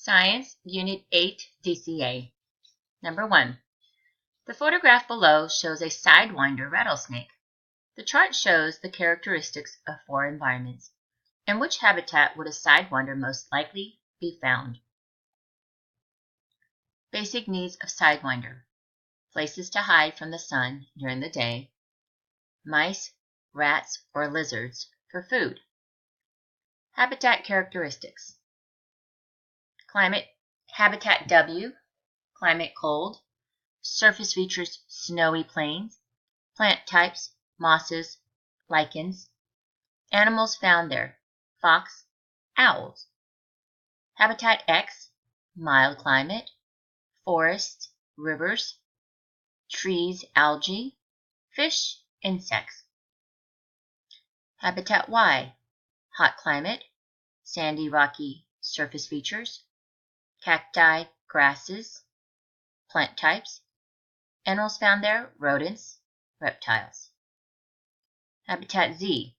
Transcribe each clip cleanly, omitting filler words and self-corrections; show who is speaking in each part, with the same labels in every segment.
Speaker 1: Science, Unit 8, DCA. Number 1. The photograph below shows a sidewinder rattlesnake. The chart shows the characteristics of 4 environments. In which habitat would a sidewinder most likely be found? Basic needs of sidewinder. Places to hide from the sun during the day. Mice, rats, or lizards for food. Habitat characteristics. Climate, habitat W, climate cold. Surface features snowy plains. Plant types, mosses, lichens. Animals found there, fox, owls. Habitat X, mild climate. Forests, rivers. Trees, algae. Fish, insects. Habitat Y, hot climate. Sandy, rocky surface features. Cacti, grasses. Plant types. Animals found there, rodents, reptiles. Habitat Z,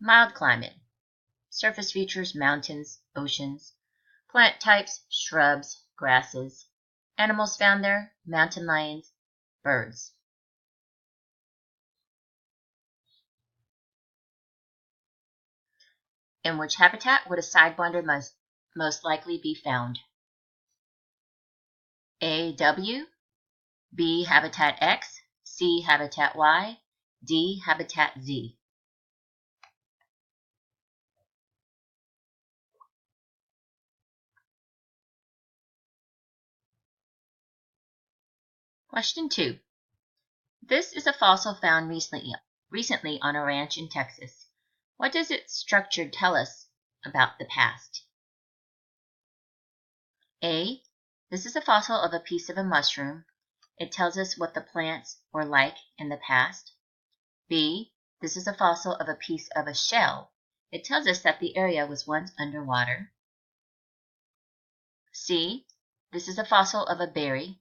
Speaker 1: mild climate. Surface features, mountains, oceans. Plant types, shrubs, grasses. Animals found there, mountain lions, birds. In which habitat would a sidewinder most likely be found? A, W, B, habitat X, C, habitat Y, D, habitat Z. Question 2. This is a fossil found recently on a ranch in Texas. What does its structure tell us about the past? A. This is a fossil of a piece of a mushroom. It tells us what the plants were like in the past. B. This is a fossil of a piece of a shell. It tells us that the area was once underwater. C. This is a fossil of a berry,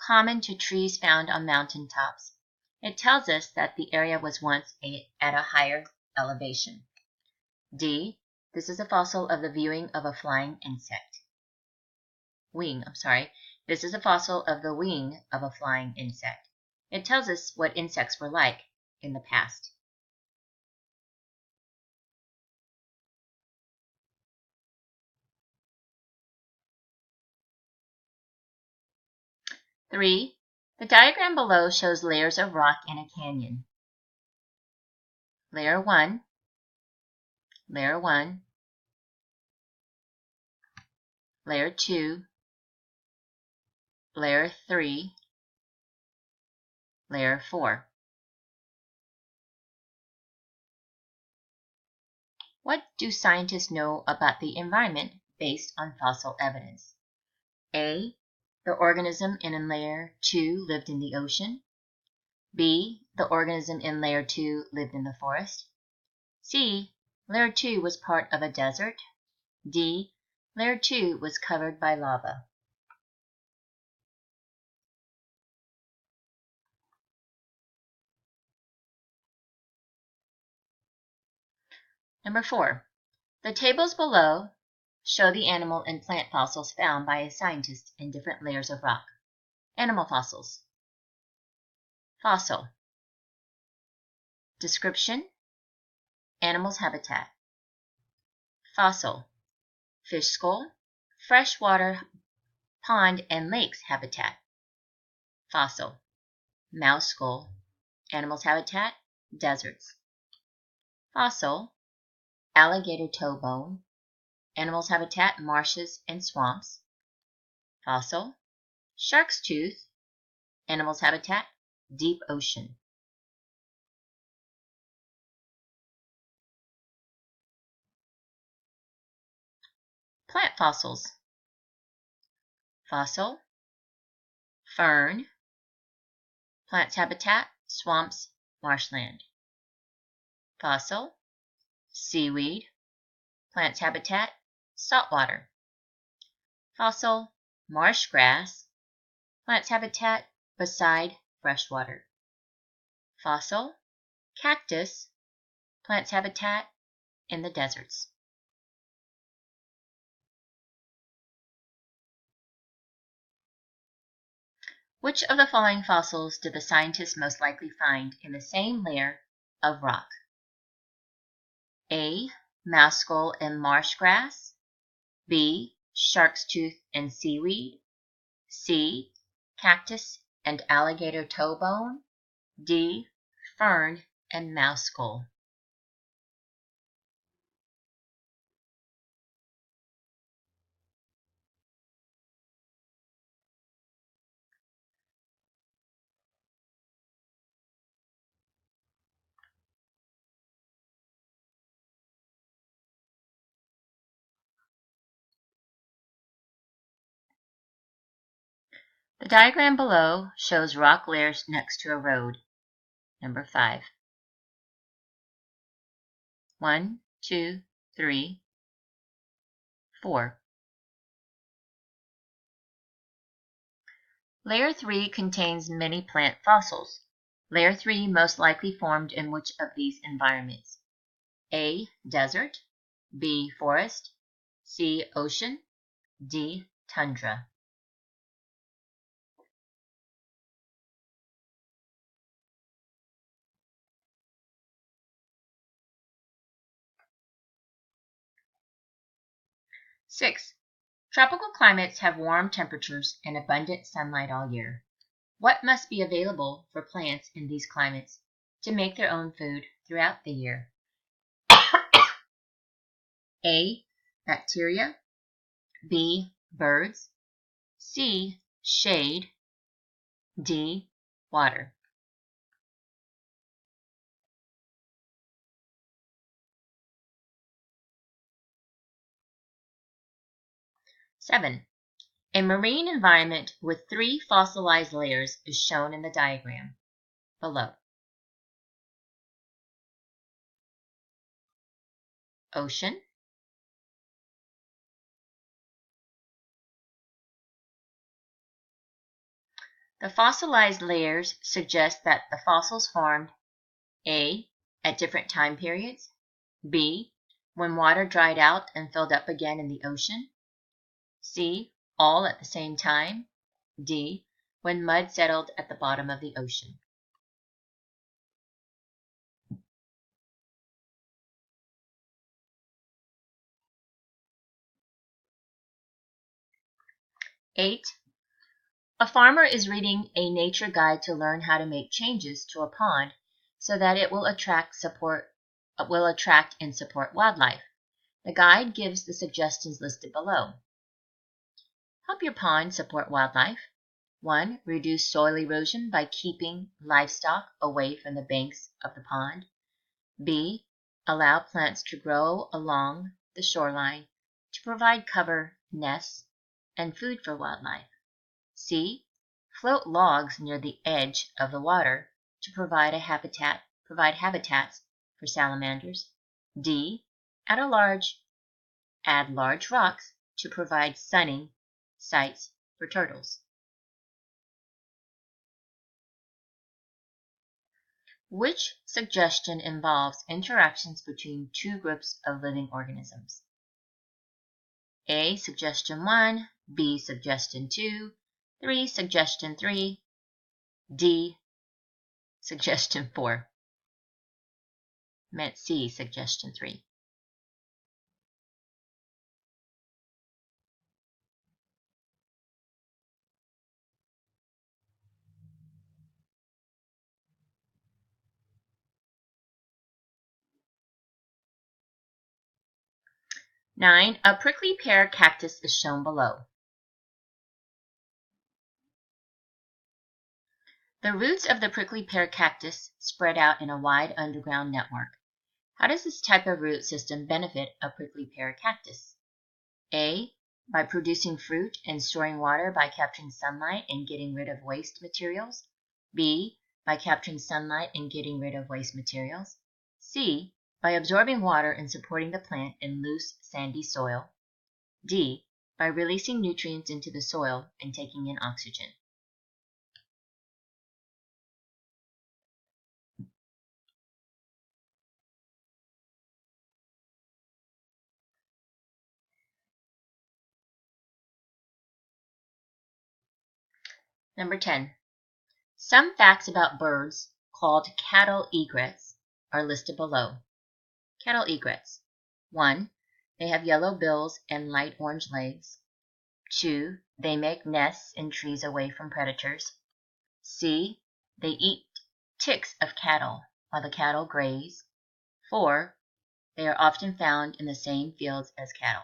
Speaker 1: common to trees found on mountain tops. It tells us that the area was once at a higher elevation. D. This is a fossil of the wing of a flying insect. This is a fossil of the wing of a flying insect. It tells us what insects were like in the past. Three, the diagram below shows layers of rock in a canyon. Layer 1, Layer 1, Layer 2, Layer 3, Layer 4. What do scientists know about the environment based on fossil evidence? A. The organism in Layer 2 lived in the ocean. B. The organism in Layer 2 lived in the forest. C. Layer 2 was part of a desert. D. Layer 2 was covered by lava. Number 4. The tables below show the animal and plant fossils found by a scientist in different layers of rock. Animal fossils. Fossil. Description. Animal's habitat. Fossil. Fish skull, freshwater pond and lakes habitat. Fossil. Mouse skull. Animal's habitat, deserts. Fossil. Alligator toe bone. Animal's habitat, marshes and swamps. Fossil. Shark's tooth. Animal's habitat, deep ocean. Plant fossils. Fossil. Fern. Plant's habitat, swamps, marshland. Fossil. Seaweed. Plant's habitat, saltwater. Fossil. Marsh grass. Plant's habitat, beside freshwater. Fossil. Cactus. Plant's habitat, in the deserts. Which of the following fossils did the scientists most likely find in the same layer of rock? A. Mouse skull and marsh grass. B. Shark's tooth and seaweed. C. Cactus and alligator toe bone. D. Fern and mouse skull. The diagram below shows rock layers next to a road. Number 5. 1, 2, 3, 4. Layer 3 contains many plant fossils. Layer 3 most likely formed in which of these environments? A. Desert. B. Forest. C. Ocean. D. Tundra. Six. Tropical climates have warm temperatures and abundant sunlight all year. What must be available for plants in these climates to make their own food throughout the year? A. Bacteria. B. Birds. C. Shade. D. Water. Seven. A marine environment with 3 fossilized layers is shown in the diagram below. Ocean. The fossilized layers suggest that the fossils formed A. At different time periods. B. When water dried out and filled up again in the ocean. C. All at the same time. D. When mud settled at the bottom of the ocean. Eight. A farmer is reading a nature guide to learn how to make changes to a pond so that it will attract and support wildlife. The guide gives the suggestions listed below. Help your pond support wildlife. 1. Reduce soil erosion by keeping livestock away from the banks of the pond. B. Allow plants to grow along the shoreline to provide cover, nests, and food for wildlife. C. Float logs near the edge of the water to provide habitats for salamanders. D. Add large rocks to provide sunning sites for turtles. Which suggestion involves interactions between 2 groups of living organisms? A. Suggestion 1, B. Suggestion 2, 3. Suggestion 3, D. Suggestion 4. Meant C. Suggestion 3. Nine. A prickly pear cactus is shown below. The roots of the prickly pear cactus spread out in a wide underground network. How does this type of root system benefit a prickly pear cactus? A. By producing fruit and storing water by capturing sunlight and getting rid of waste materials. B. By capturing sunlight and getting rid of waste materials. C. By absorbing water and supporting the plant in loose, sandy soil. D. By releasing nutrients into the soil and taking in oxygen. Number 10. Some facts about birds called cattle egrets are listed below. Cattle egrets. 1. They have yellow bills and light orange legs. 2. They make nests in trees away from predators. C. They eat ticks of cattle while the cattle graze. 4. They are often found in the same fields as cattle.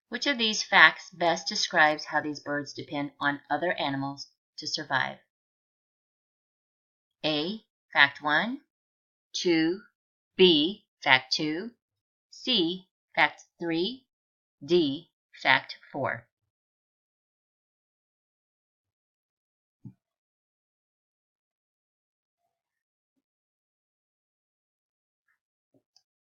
Speaker 1: Which of these facts best describes how these birds depend on other animals to survive? A. Fact 1. 2. B. Fact 2. C. Fact 3. D. Fact 4.